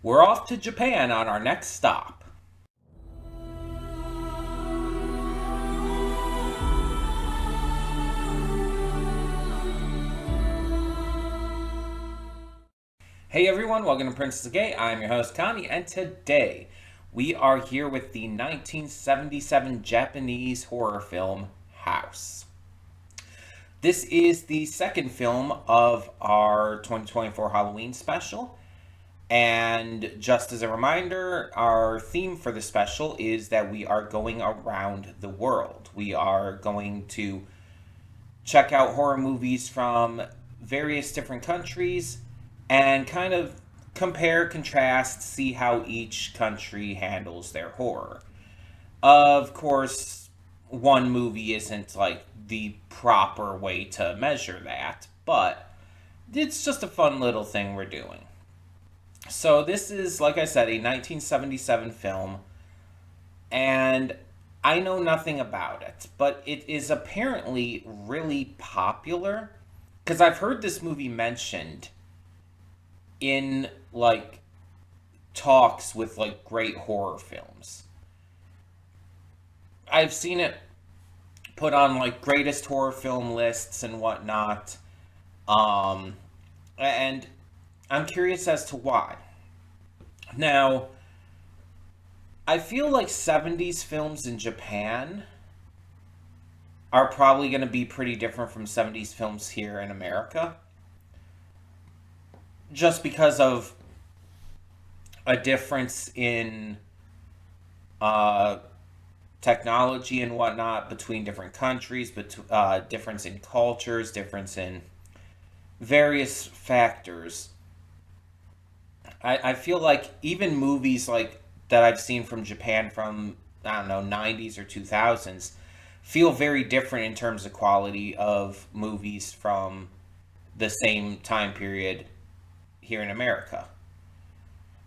We're off to Japan on our next stop. Hey everyone, welcome to Princess Gay. I'm your host Connie, and today we are here with the 1977 Japanese horror film House. This is the second film of our 2024 Halloween special. And just as a reminder, our theme for the special is that we are going around the world. We are going to check out horror movies from various different countries and kind of compare, contrast, see how each country handles their horror. Of course, one movie isn't like the proper way to measure that, but it's just a fun little thing we're doing. So this is, like I said, a 1977 film, and I know nothing about it, but it is apparently really popular because I've heard this movie mentioned in like talks with like great horror films. I've seen it put on like greatest horror film lists and whatnot. And I'm curious as to why. Now, I feel like 70s films in Japan are probably going to be pretty different from 70s films here in America. Just because of a difference in uh, technology and whatnot between different countries, but difference in cultures, difference in various factors. I feel like even movies like that I've seen from Japan from, I don't know, 90s or 2000s feel very different in terms of quality of movies from the same time period here in America.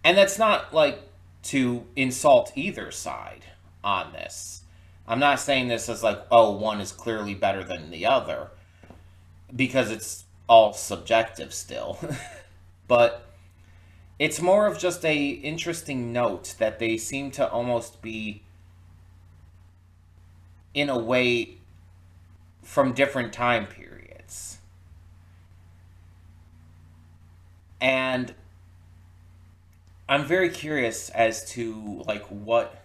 And that's not like to insult either side on this. I'm not saying this as like, oh, one is clearly better than the other, because it's all subjective still. But it's more of just a interesting note that they seem to almost be in a way from different time periods. And I'm very curious as to like what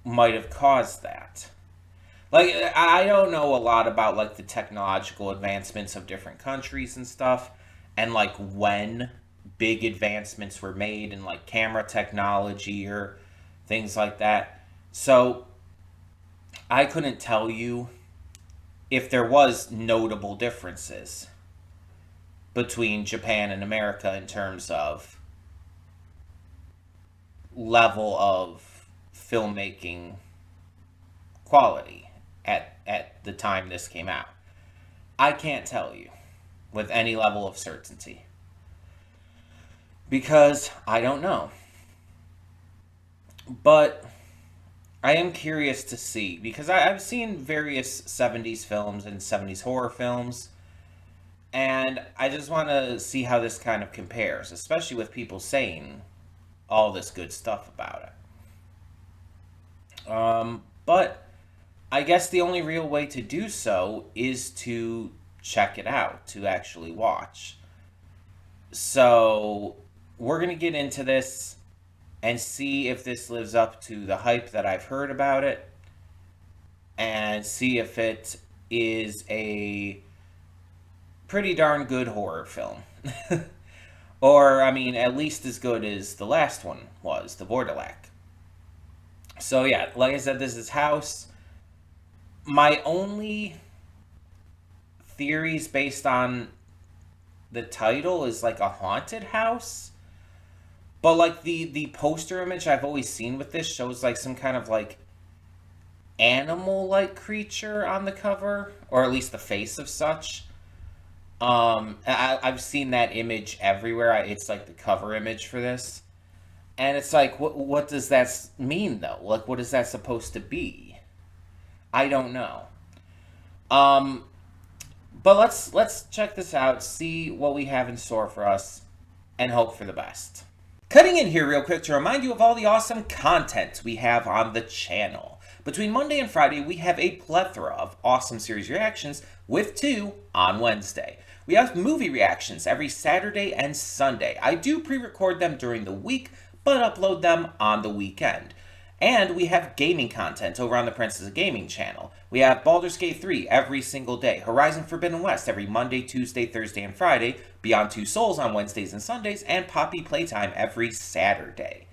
might have caused that. Like I don't know a lot about like the technological advancements of different countries and stuff, and like when big advancements were made in like camera technology or things like that. So I couldn't tell you if there was notable differences between Japan and America in terms of level of filmmaking quality at the time this came out. I can't tell you with any level of certainty because I don't know. But I am curious to see because I've seen various 70s films and 70s horror films, and I just want to see how this kind of compares, especially with people saying all this good stuff about it. But I guess the only real way to do so is to check it out, to actually watch. So we're going to get into this and see if this lives up to the hype that I've heard about it, and see if it is a pretty darn good horror film. Or, I mean, at least as good as the last one was, the Borderlack. So, yeah, like I said, this is House. My only theories based on the title is like a haunted house. But, like, the poster image I've always seen with this shows, like, some kind of, like, animal-like creature on the cover. Or at least the face of such. I've seen that image everywhere. It's like the cover image for this, and it's like, what does that mean though? Like, what is that supposed to be? I don't know. Um, but let's check this out. See what we have in store for us. and hope for the best. Cutting in here real quick to remind you of all the awesome content we have on the channel. Between Monday and Friday, we have a plethora of awesome series reactions, with 2 on Wednesday. We have movie reactions every Saturday and Sunday. I do pre-record them during the week, but upload them on the weekend. And we have gaming content over on the Princess of Gaming channel. We have Baldur's Gate 3 every single day, Horizon Forbidden West every Monday, Tuesday, Thursday, and Friday, Beyond Two Souls on Wednesdays and Sundays, and Poppy Playtime every Saturday.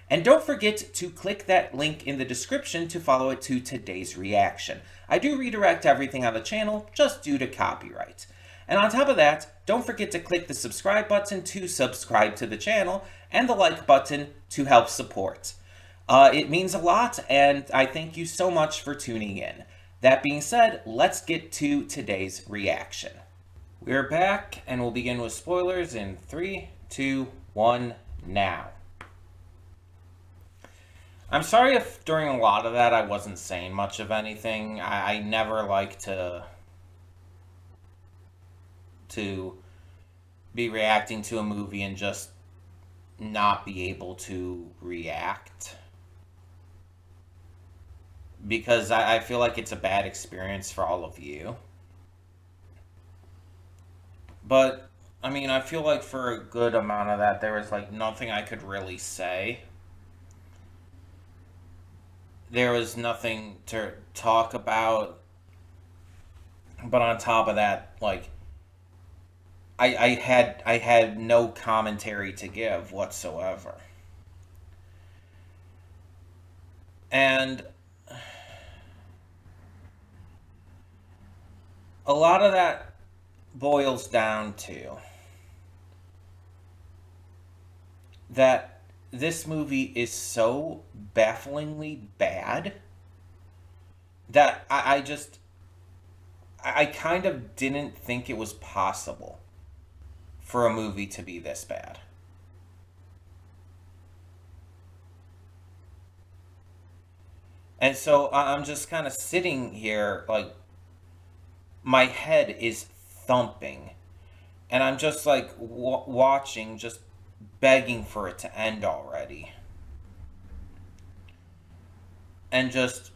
And don't forget to click that link in the description to follow it to today's reaction. I do redirect everything on the channel just due to copyright. And on top of that, don't forget to click the subscribe button to subscribe to the channel and the like button to help support. It means a lot, and I thank you so much for tuning in. That being said, let's get to today's reaction. We're back, and we'll begin with spoilers in 3, 2, 1, now. I'm sorry if during a lot of that I wasn't saying much of anything. I never like to be reacting to a movie and just not be able to react, because I feel like it's a bad experience for all of you. But, I mean, I feel like for a good amount of that, there was, like, nothing I could really say. There was nothing to talk about. But on top of that, like, I had no commentary to give whatsoever. And a lot of that boils down to that this movie is so bafflingly bad that I kind of didn't think it was possible for a movie to be this bad. And so I'm just kind of sitting here, like, my head is thumping. And I'm just, like, watching, just begging for it to end already. And just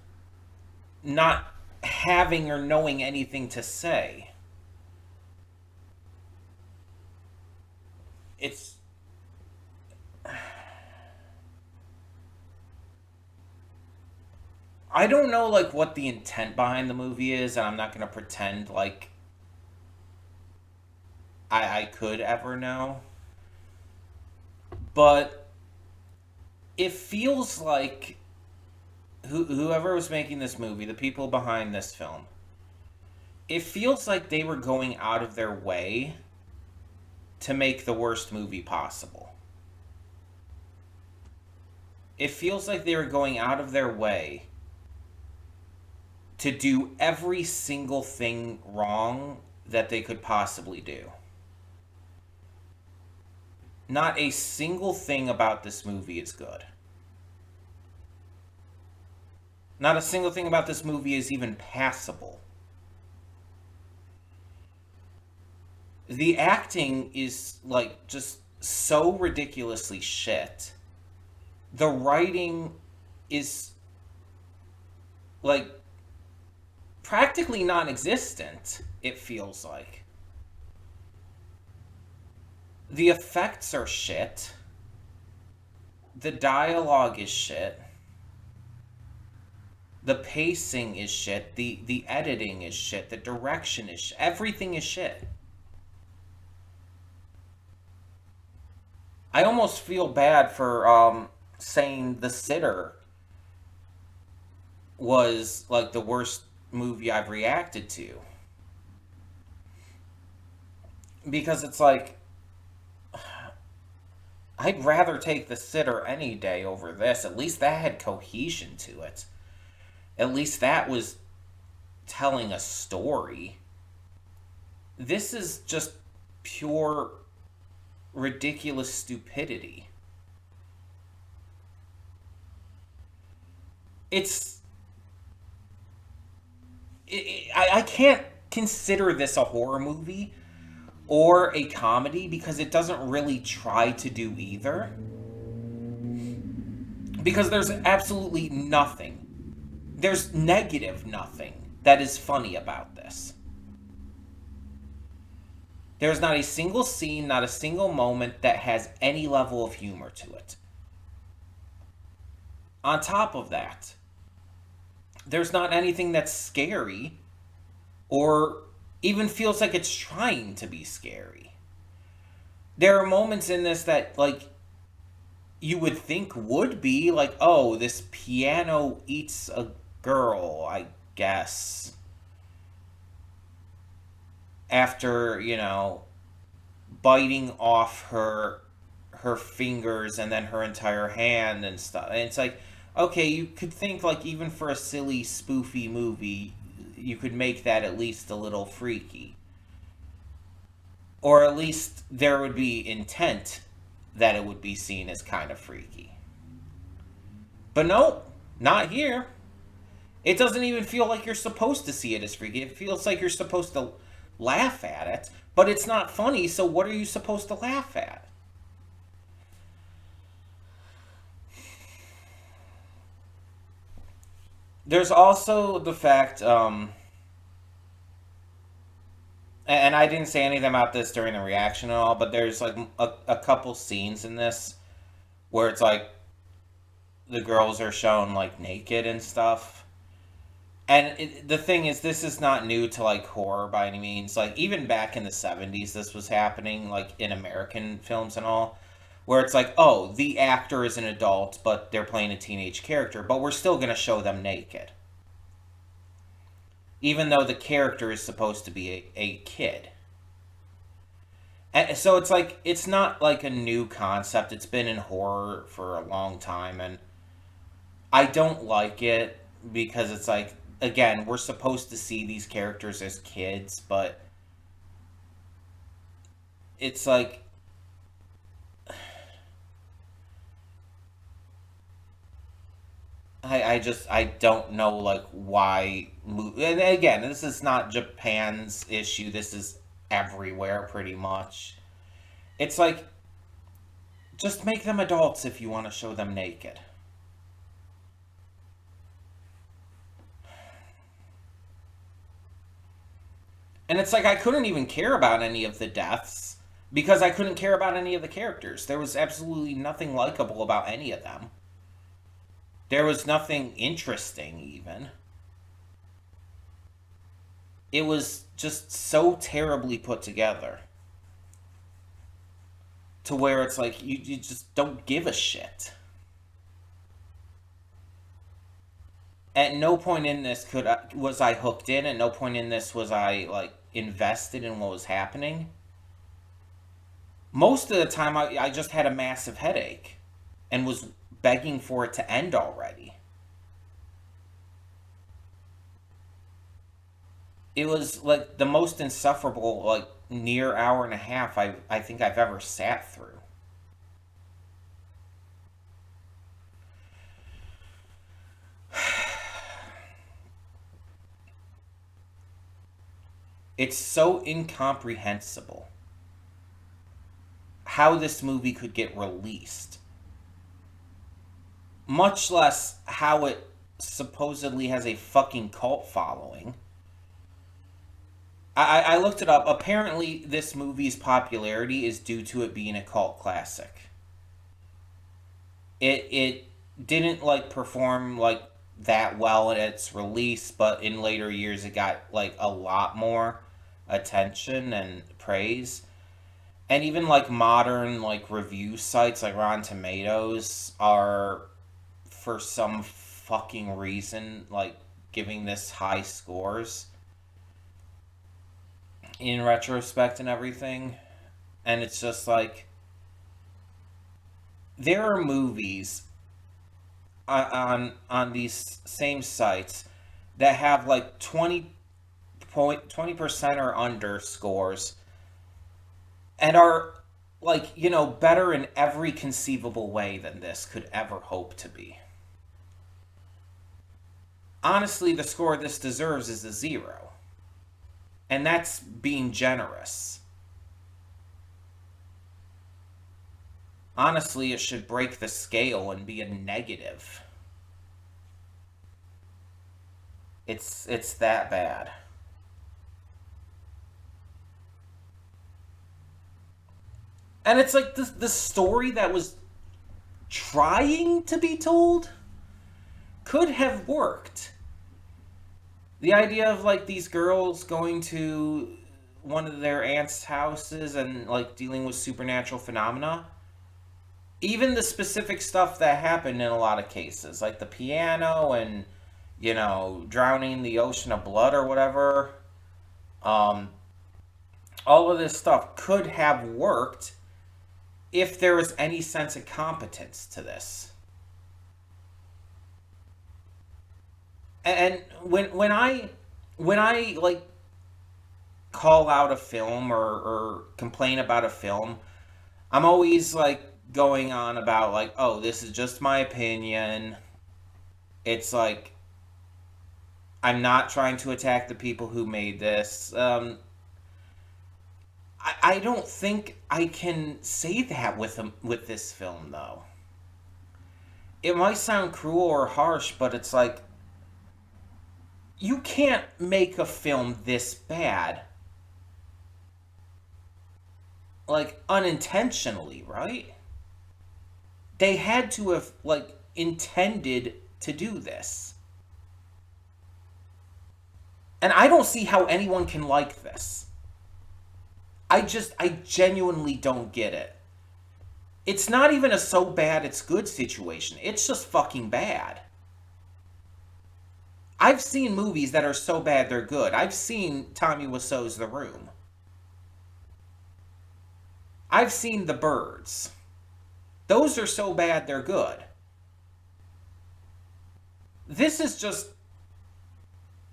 not having or knowing anything to say. It's... I don't know, like, what the intent behind the movie is, and I'm not going to pretend like I could ever know. But it feels like whoever was making this movie, the people behind this film, it feels like they were going out of their way to make the worst movie possible. It feels like they were going out of their way to do every single thing wrong that they could possibly do. Not a single thing about this movie is good. Not a single thing about this movie is even passable. The acting is, like, just so ridiculously shit. The writing is, like, practically non-existent, it feels like. The effects are shit. The dialogue is shit. The pacing is shit. The editing is shit. The direction is shit. Everything is shit. I almost feel bad for saying The Sitter was, like, the worst movie I've reacted to. Because it's like, I'd rather take The Sitter any day over this. At least that had cohesion to it. At least that was telling a story. This is just pure ridiculous stupidity. I can't consider this a horror movie or a comedy, because it doesn't really try to do either. Because there's absolutely nothing, there's negative nothing that is funny about this. There's not a single scene, not a single moment that has any level of humor to it. On top of that, there's not anything that's scary or even feels like it's trying to be scary. There are moments in this that, like, you would think would be like, oh, this piano eats a girl, I guess. After, biting off her fingers and then her entire hand and stuff. And it's like, okay, you could think, like, even for a silly spoofy movie, you could make that at least a little freaky. Or at least there would be intent that it would be seen as kind of freaky. But no, not here. It doesn't even feel like you're supposed to see it as freaky. It feels like you're supposed to laugh at it, but it's not funny, so what are you supposed to laugh at? There's also the fact, and I didn't say anything about this during the reaction at all, but there's like a couple scenes in this where it's like the girls are shown like naked and stuff. And the thing is, this is not new to like horror by any means. Like, even back in the 70s, this was happening, like in American films and all, where it's like, oh, the actor is an adult, but they're playing a teenage character, but we're still going to show them naked. Even though the character is supposed to be a kid. And so it's like, it's not like a new concept. It's been in horror for a long time, and I don't like it because it's like, again, we're supposed to see these characters as kids, but it's like, I don't know, like, why. And again, this is not Japan's issue. This is everywhere, pretty much. It's like, just make them adults if you want to show them naked. And it's like, I couldn't even care about any of the deaths because I couldn't care about any of the characters. There was absolutely nothing likable about any of them. There was nothing interesting, even. It was just so terribly put together to where it's like, you just don't give a shit. At no point in this was I hooked in. At no point in this was I, like, invested in what was happening. Most of the time, I just had a massive headache and was begging for it to end already. It was like the most insufferable, like, near hour and a half I think I've ever sat through. It's so incomprehensible how this movie could get released, much less how it supposedly has a fucking cult following. I looked it up. Apparently, this movie's popularity is due to it being a cult classic. It didn't, like, perform like that well at its release, but in later years it got like a lot more attention and praise. And even like modern like review sites like Rotten Tomatoes are, for some fucking reason, like, giving this high scores in retrospect and everything. And it's just like, there are movies on these same sites that have like 20% or under scores and are, like, better in every conceivable way than this could ever hope to be. Honestly, the score this deserves is a 0, and that's being generous. Honestly, it should break the scale and be a negative. It's that bad. And it's like the story that was trying to be told could have worked. The idea of like these girls going to one of their aunt's houses and like dealing with supernatural phenomena, even the specific stuff that happened in a lot of cases, like the piano and drowning in the ocean of blood or whatever. Um, all of this stuff could have worked if there was any sense of competence to this. And when I like call out a film or complain about a film, I'm always like going on about like, oh, this is just my opinion. It's like I'm not trying to attack the people who made this. I don't think I can say that with this film though. It might sound cruel or harsh, but it's like you can't make a film this bad like unintentionally, right? They had to have like intended to do this. And I don't see how anyone can like this. I genuinely don't get it. It's not even a so bad it's good situation. It's just fucking bad. I've seen movies that are so bad they're good. I've seen Tommy Wiseau's The Room. I've seen The Birds. Those are so bad they're good. This is just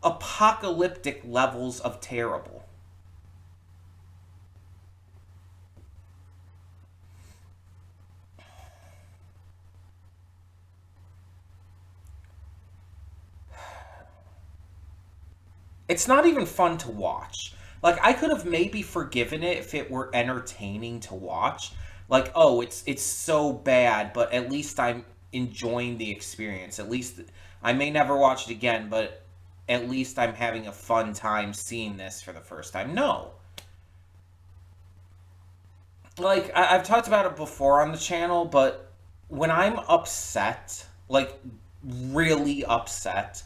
apocalyptic levels of terrible. It's not even fun to watch. Like I could have maybe forgiven it if it were entertaining to watch. Like, oh, it's so bad, but at least I'm enjoying the experience. At least I may never watch it again, but at least I'm having a fun time seeing this for the first time. No. Like I've talked about it before on the channel, but when I'm upset, like really upset,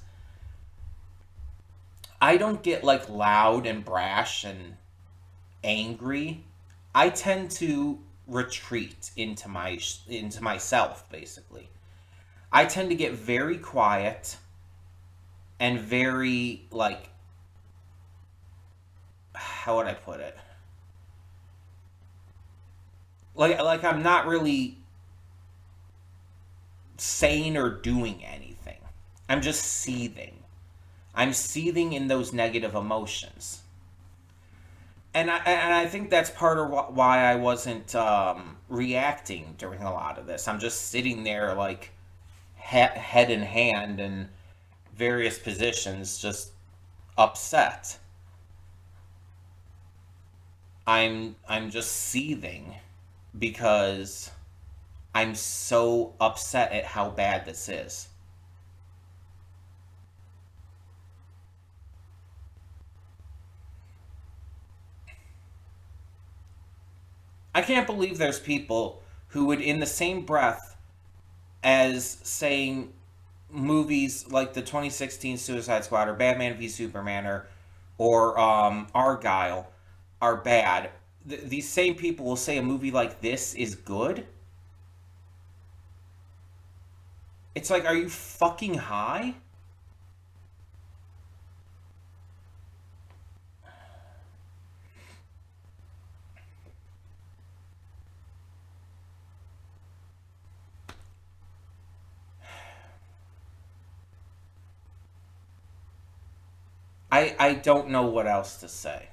I don't get like loud and brash and angry. I tend to retreat into myself basically. I tend to get very quiet and very like how would I put it? Like I'm not really saying or doing anything. I'm just seething. I'm seething in those negative emotions. And I think that's part of why I wasn't reacting during a lot of this. I'm just sitting there like head in hand in various positions, just upset. I'm just seething because I'm so upset at how bad this is. I can't believe there's people who would, in the same breath as saying movies like the 2016 Suicide Squad or Batman v Superman or Argyle are bad. These same people will say a movie like this is good. It's like, are you fucking high? I don't know what else to say.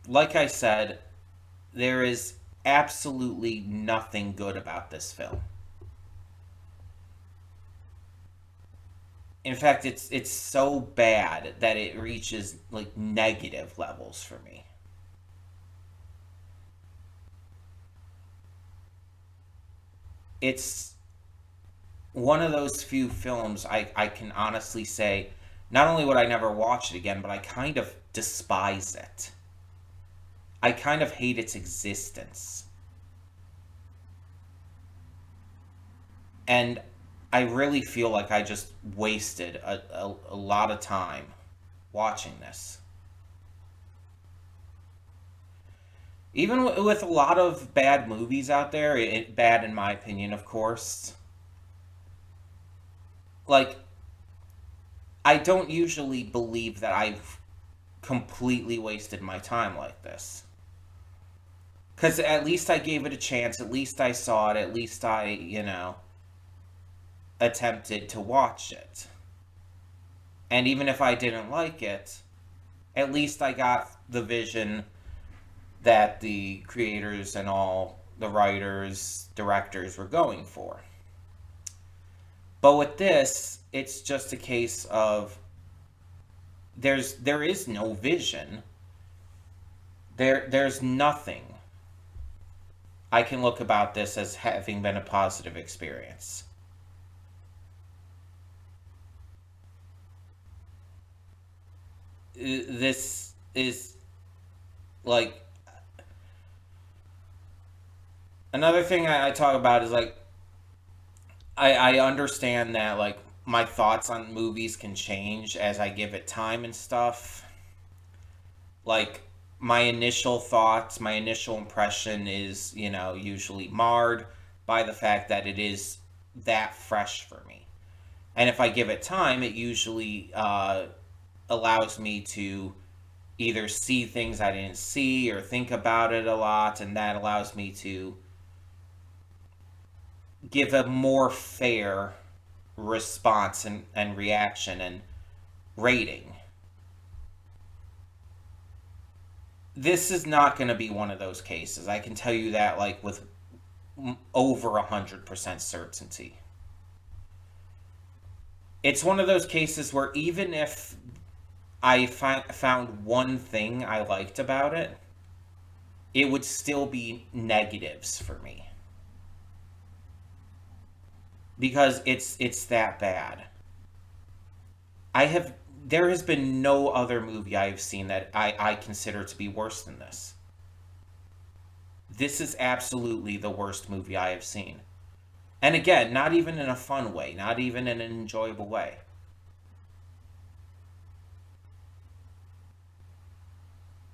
Like I said, there is absolutely nothing good about this film. In fact, it's so bad that it reaches like negative levels for me. it's one of those few films I can honestly say, not only would I never watch it again, but I kind of despise it. I kind of hate its existence. And I really feel like I just wasted a lot of time watching this. Even with a lot of bad movies out there, bad in my opinion, of course, like, I don't usually believe that I've completely wasted my time like this. Because at least I gave it a chance, at least I saw it, at least I, attempted to watch it. And even if I didn't like it, at least I got the vision that the creators and all the writers, directors were going for. But with this, it's just a case of there is no vision. There's nothing I can look about this as having been a positive experience. This is like another thing I talk about is like I understand that like my thoughts on movies can change as I give it time and stuff. Like my initial thoughts, my initial impression is, usually marred by the fact that it is that fresh for me. And if I give it time, it usually allows me to either see things I didn't see or think about it a lot, and that allows me to give a more fair response and reaction and rating. This is not going to be one of those cases. I can tell you that, like, with over 100% certainty. It's one of those cases where even if I found one thing I liked about it, it would still be negatives for me because it's that bad. I have There has been no other movie I have seen that I consider to be worse than this. This is absolutely the worst movie I have seen. And again, not even in a fun way, not even in an enjoyable way.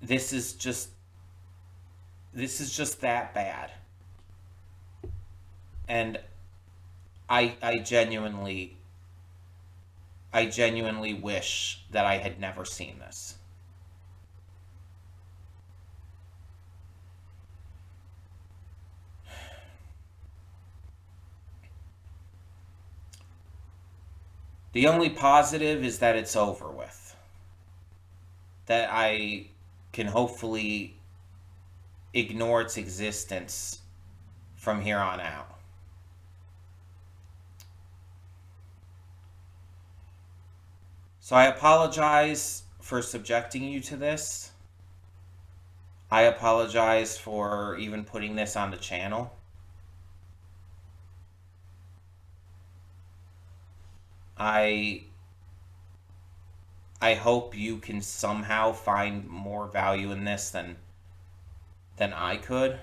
This is just this is just that bad. And I genuinely wish that I had never seen this. The only positive is that it's over with. That I can hopefully ignore its existence from here on out. So I apologize for subjecting you to this. I apologize for even putting this on the channel. I I hope you can somehow find more value in this than I could.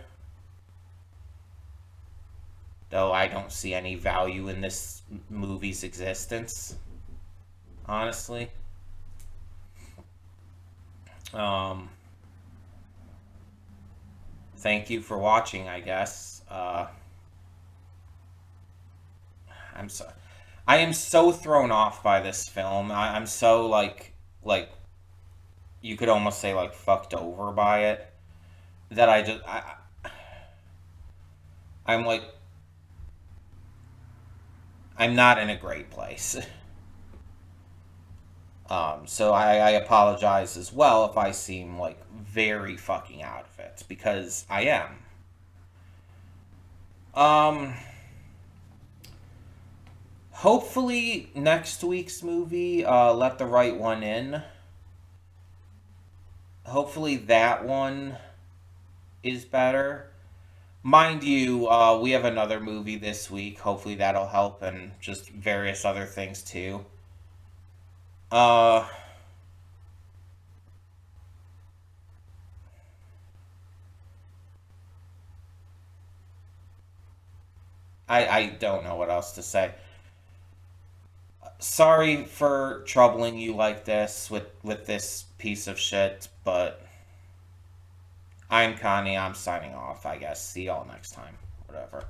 Though I don't see any value in this movie's existence, honestly. Um, Thank you for watching, I guess. I'm so I am so thrown off by this film. I'm so like you could almost say like fucked over by it that I'm like I'm not in a great place. So I apologize as well if I seem like very fucking out of it because I am. Um, Hopefully next week's movie, Let the Right One In. Hopefully that one is better. Mind you, we have another movie this week. Hopefully that'll help, and just various other things too. Uh, I don't know what else to say. Sorry for troubling you like this with this piece of shit, but I'm Connie. I'm signing off. I guess. See y'all next time. Whatever.